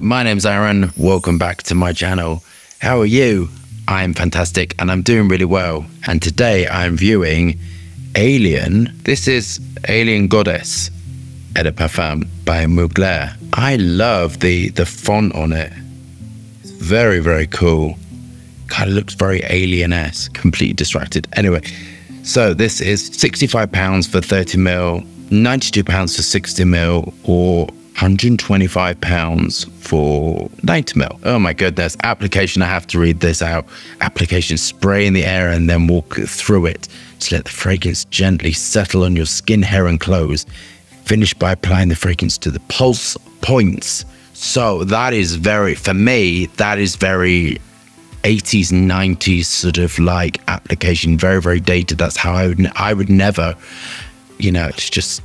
My name's Aaron. Welcome back to my channel. How are you? I'm fantastic and I'm doing really well. And today I'm viewing Alien. This is Alien Goddess Eau de Parfum by Mugler. I love the font on it. It's very, very cool. Kind of looks very alien-esque. Completely distracted. Anyway, so this is £65 for 30ml, £92 for 60ml, or £125 for 90ml. Oh my goodness. Application, I have to read this out. Application: spray in the air and then walk through it to let the fragrance gently settle on your skin, hair and clothes. Finish by applying the fragrance to the pulse points. So that is very, for me, that is very 80s, 90s sort of like application. Very, very dated. That's how I would never, you know, it's just,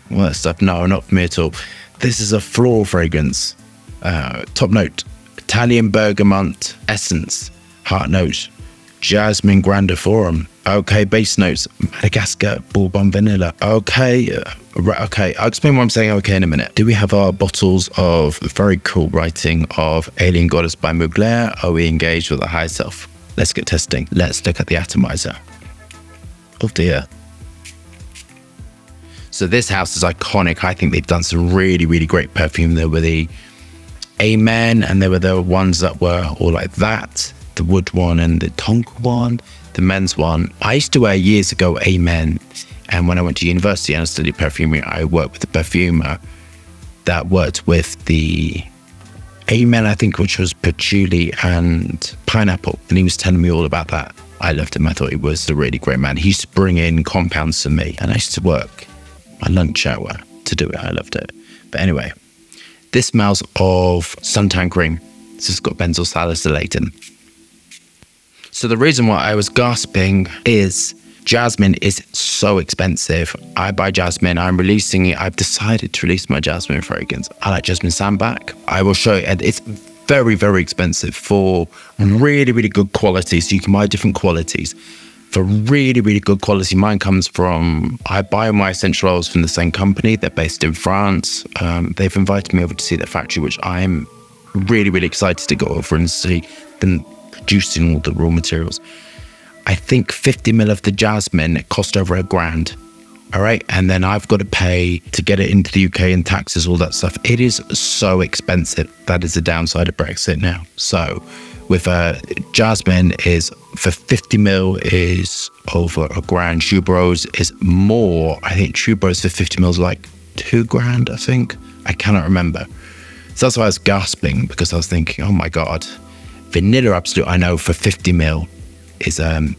well, that stuff, no, not for me at all. This is a floral fragrance. Top note: Italian bergamot essence. Heart note: jasmine grandiforum. Okay, base notes: Madagascar bourbon vanilla. Okay, right, okay, I'll explain why I'm saying okay in a minute. Do we have our bottles of very cool writing of Alien Goddess by Mugler? Are we engaged with the higher self? Let's get testing. Let's look at the atomizer. Oh dear. So this house is iconic. I think they've done some really, really great perfume. There were the Amen, and there were the ones that were all like that. The wood one and the tonka one, the men's one. I used to wear years ago Amen. And when I went to university and I studied perfumery, I worked with a perfumer that worked with the Amen, I think, which was patchouli and pineapple. And he was telling me all about that. I loved him. I thought he was a really great man. He used to bring in compounds to me, and I used to work my lunch hour to do it. I loved it. But anyway, this smells of suntan cream. This has got benzoyl salicylate in. So the reason why I was gasping is jasmine is so expensive. I buy jasmine. I'm releasing it. I've decided to release my jasmine fragrance. I like jasmine sambac. I will show you. It's very, very expensive for really, really good quality. So you can buy different qualities. For really, really good quality, mine comes from, I buy my essential oils from the same company. They're based in France. They've invited me over to see their factory, which I'm really, really excited to go over and see them producing all the raw materials. I think 50ml of the jasmine cost over £1,000. All right. And then I've got to pay to get it into the UK and taxes, all that stuff. It is so expensive. That is the downside of Brexit now. So with jasmine is for 50ml is over £1,000. Tuberose is more. I think tuberose for 50ml is like £2,000, I think. I cannot remember. So that's why I was gasping, because I was thinking, oh my God, Vanilla Absolute, I know for 50ml is £1,000.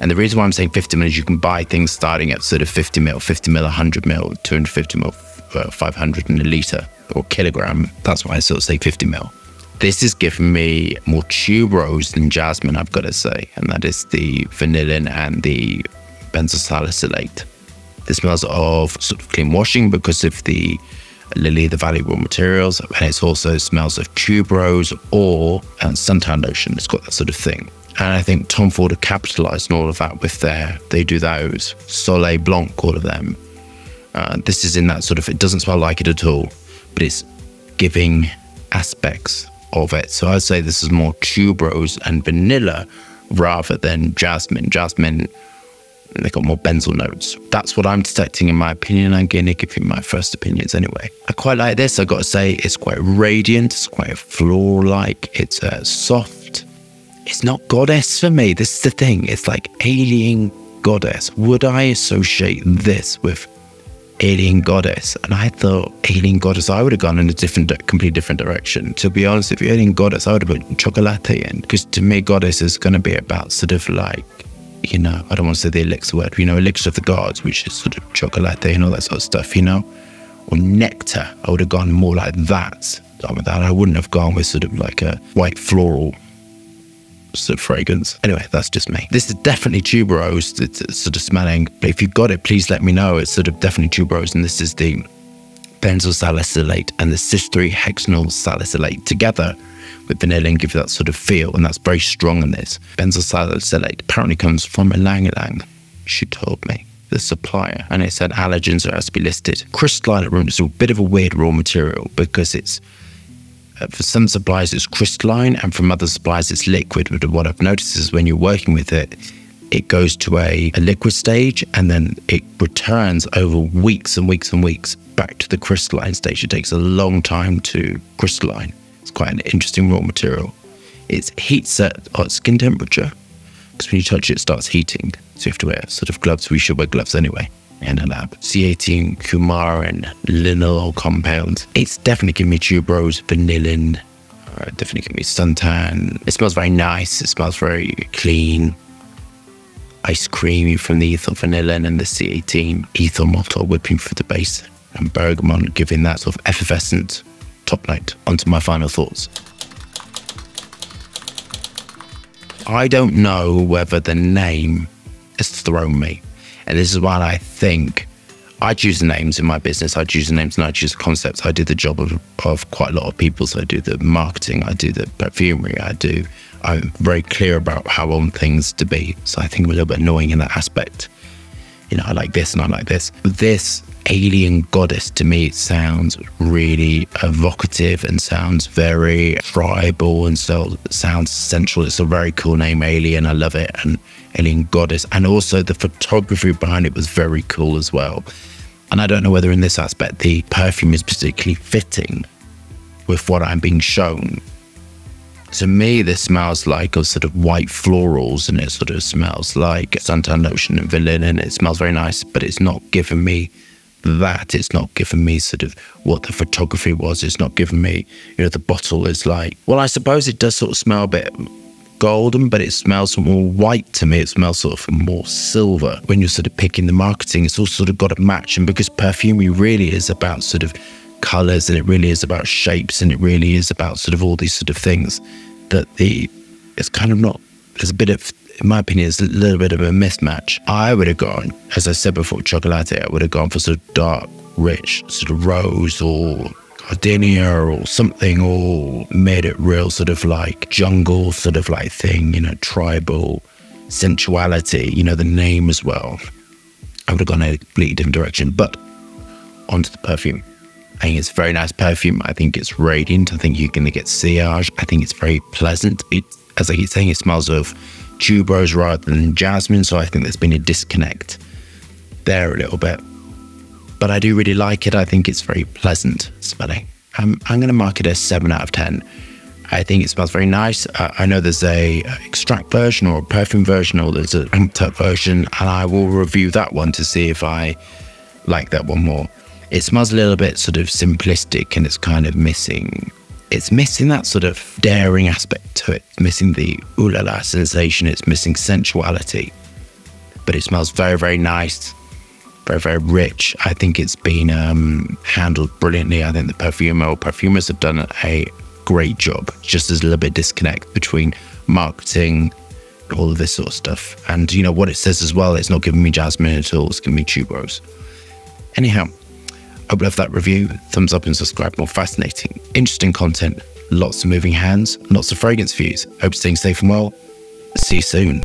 And the reason why I'm saying 50ml is you can buy things starting at sort of 50ml, 100ml, 250ml, 500 in a litre or kilogram. That's why I sort of say 50ml. This is giving me more tuberose than jasmine, I've got to say. And that is the vanillin and the benzoyl salicylate. This smells of sort of clean washing because of the lily, the valley raw materials. And it also smells of tuberose or suntan lotion. It's got that sort of thing. And I think Tom Ford have capitalized on all of that with they do those. Soleil Blanc, all of them. This is in that sort of, it doesn't smell like it at all, but it's giving aspects of it. So I'd say this is more tuberose and vanilla rather than jasmine. Jasmine, they got more benzoyl notes. That's what I'm detecting in my opinion. I'm going to give you my first opinions anyway. I quite like this. I got to say it's quite radiant. It's quite floral-like. It's soft. It's not goddess for me. This is the thing. It's like Alien Goddess. Would I associate this with Alien Goddess? And I thought Alien Goddess, I would have gone in a completely different direction. To be honest, if you're Alien Goddess, I would have put chocolate in, because to me, Goddess is going to be about sort of like, you know, I don't want to say the elixir word, you know, elixir of the gods, which is sort of chocolate and all that sort of stuff, you know, or nectar. I would have gone more like that. I wouldn't have gone with sort of like a white floral sort of fragrance. Anyway, that's just me. This is definitely tuberose. It's sort of smelling, but if you've got it, please let me know. It's sort of definitely tuberose, and this is the benzoyl salicylate and the cis-3-hexanyl salicylate together with vanillin give you that sort of feel, and that's very strong in this. Benzoyl salicylate apparently comes from ylang ylang, she told me. the supplier, and it said allergens are has to be listed. Crystalline is a bit of a weird raw material because it's for some suppliers it's crystalline, and from other suppliers it's liquid. But what I've noticed is when you're working with it, it goes to a liquid stage, and then it returns over weeks and weeks and weeks back to the crystalline stage. It takes a long time to crystalline. It's quite an interesting raw material. It heats at skin temperature, because when you touch it, it starts heating. So you have to wear sort of gloves. We should wear gloves anyway in a lab. C18 coumarin linalool compound. It's definitely giving me tuberose, vanillin, definitely giving me suntan. It smells very nice. It smells very clean. Ice creamy from the ethyl vanillin and the C18 ethyl maltol whipping for the base, and bergamot giving that sort of effervescent top note. Onto my final thoughts. I don't know whether the name has thrown me. And this is why I think I choose the names in my business. I choose the names and I choose the concepts. I do the job of quite a lot of people. So I do the marketing, I do the perfumery, I'm very clear about how I want things to be. So I think I'm a little bit annoying in that aspect. You know, I like this and I like this. This alien goddess to me sounds really evocative and sounds very tribal and so sounds sensual. It's a very cool name, Alien. I love it. And Alien Goddess. And also the photography behind it was very cool as well. And I don't know whether in this aspect the perfume is particularly fitting with what I'm being shown. To me, this smells like a sort of white florals, and it sort of smells like suntan lotion and vanillin. It smells very nice, but it's not giving me that. It's not giving me sort of what the photography was. It's not giving me, you know, the bottle is like, well, I suppose it does sort of smell a bit golden, but it smells more white to me. It smells sort of more silver. When you're sort of picking the marketing, it's all sort of got to match. And because perfumery really is about sort of colors, and it really is about shapes, and it really is about sort of all these sort of things, that it's kind of not, there's a bit of, in my opinion, it's a little bit of a mismatch. I would have gone, as I said before, chocolate, I would have gone for sort of dark, rich, sort of rose or gardenia or something, or made it real sort of like jungle sort of like thing, you know, tribal sensuality, you know, the name as well. I would have gone in a completely different direction. But onto the perfume. I think it's a very nice perfume. I think it's radiant. I think you're going to get sillage. I think it's very pleasant. As I keep saying, it smells of tuberose rather than jasmine. So I think there's been a disconnect there a little bit. But I do really like it. I think it's very pleasant smelling. I'm going to mark it as 7 out of 10. I think it smells very nice. I know there's a extract version or a perfume version, or there's an amped up version, and I will review that one to see if I like that one more. It smells a little bit sort of simplistic, and it's kind of missing that sort of daring aspect to it. It's missing the ooh la la sensation. It's missing sensuality. But it smells very, very nice, very, very rich. I think it's been handled brilliantly. I think the perfumer or perfumers have done a great job. Just there's a little bit disconnect between marketing, all of this sort of stuff. And you know what it says as well, it's not giving me jasmine at all, it's giving me tuberose. Anyhow, I hope you love that review. Thumbs up and subscribe. More fascinating, interesting content. Lots of moving hands, lots of fragrance views. Hope you're staying safe and well. See you soon.